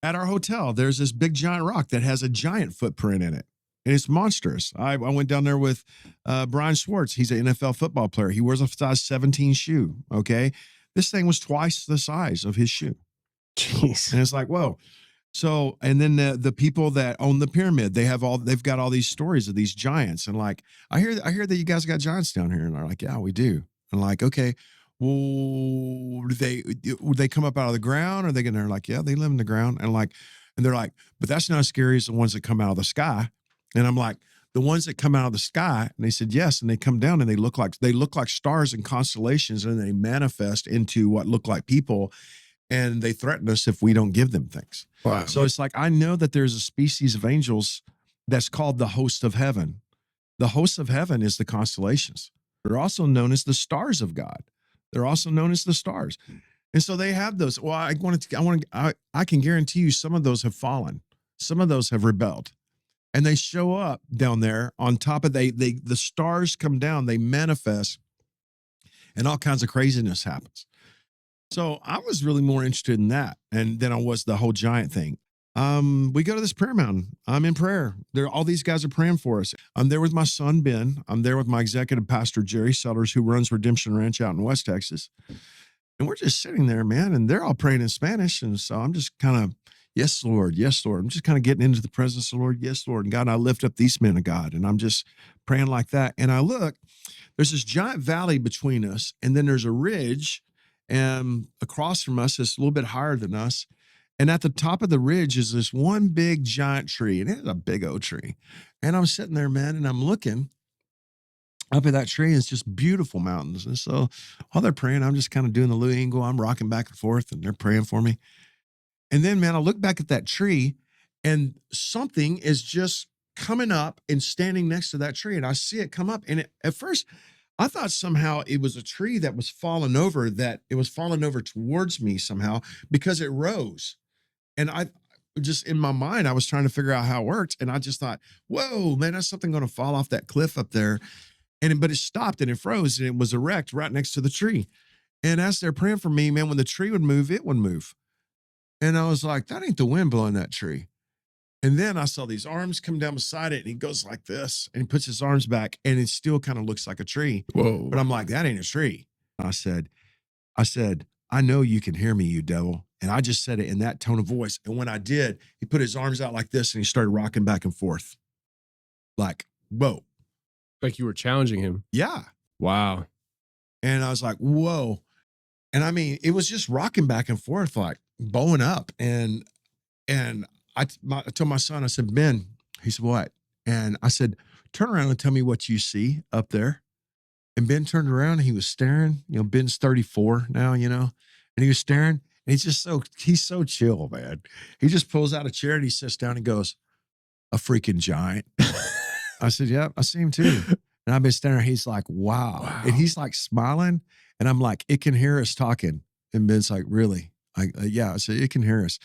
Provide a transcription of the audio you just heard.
At our hotel, there's this big giant rock that has a giant footprint in it. And it's monstrous. I went down there with Brian Schwartz. He's an NFL football player. He wears a size 17 shoe. Okay. This thing was twice the size of his shoe. Jeez. And it's like, whoa. So, and then the people that own the pyramid, they've got all these stories of these giants. And like, I hear that you guys got giants down here. And they're like, yeah, we do. And like, okay, well, would they come up out of the ground? Or they're like, yeah, they live in the ground. And they're like, but that's not as scary as the ones that come out of the sky. And I'm like, the ones that come out of the sky, and they said yes, and they come down and they look like stars and constellations, and they manifest into what look like people, and they threaten us if we don't give them things. Wow. So it's like, I know that there's a species of angels that's called the host of heaven. The host of heaven is the constellations. They're also known as the stars of God. They're also known as the stars. And so they have those. Well, I can guarantee you some of those have fallen. Some of those have rebelled. And they show up down there on top of the stars come down, they manifest, and all kinds of craziness happens. So I was really more interested in that than I was the whole giant thing. We go to this prayer mountain. I'm in prayer. All these guys are praying for us. I'm there with my son, Ben. I'm there with my executive pastor, Jerry Sellers, who runs Redemption Ranch out in West Texas. And we're just sitting there, man, and they're all praying in Spanish. And so I'm just kind of, yes, Lord. Yes, Lord. I'm just kind of getting into the presence of the Lord. Yes, Lord. And God, I lift up these men of God. And I'm just praying like that. And I look, there's this giant valley between us. And then there's a ridge. And across from us, it's a little bit higher than us. And at the top of the ridge is this one big giant tree. And it's a big old tree. And I'm sitting there, man, and I'm looking up at that tree. And it's just beautiful mountains. And so while they're praying, I'm just kind of doing the Louis Engle. I'm rocking back and forth, and they're praying for me. And then, man, I look back at that tree, and something is just coming up and standing next to that tree. And I see it come up. And at first, I thought somehow it was a tree that was falling over, towards me somehow because it rose. And I just, in my mind, I was trying to figure out how it worked. And I just thought, whoa, man, that's something going to fall off that cliff up there. But it stopped and it froze, and it was erect right next to the tree. And as they're praying for me, man, when the tree would move, it would move. And I was like, that ain't the wind blowing that tree. And then I saw these arms come down beside it, and he goes like this, and he puts his arms back, and it still kind of looks like a tree. Whoa. But I'm like, that ain't a tree. I said, I know you can hear me, you devil. And I just said it in that tone of voice. And when I did, he put his arms out like this, and he started rocking back and forth. Like, whoa. Like you were challenging him. Yeah. Wow. And I was like, whoa. And I mean, it was just rocking back and forth, like bowing up. And I told my son, I said, Ben, he said, what? And I said, turn around and tell me what you see up there. And Ben turned around and he was staring. Ben's 34 now, and he was staring. And he's so chill, man. He just pulls out a chair and he sits down and goes, a freaking giant. I said, yeah, I see him too. And I've been staring. He's like, wow. And he's like smiling. And I'm like, it can hear us talking. And Ben's like, really? Yeah. I said, it can hear us.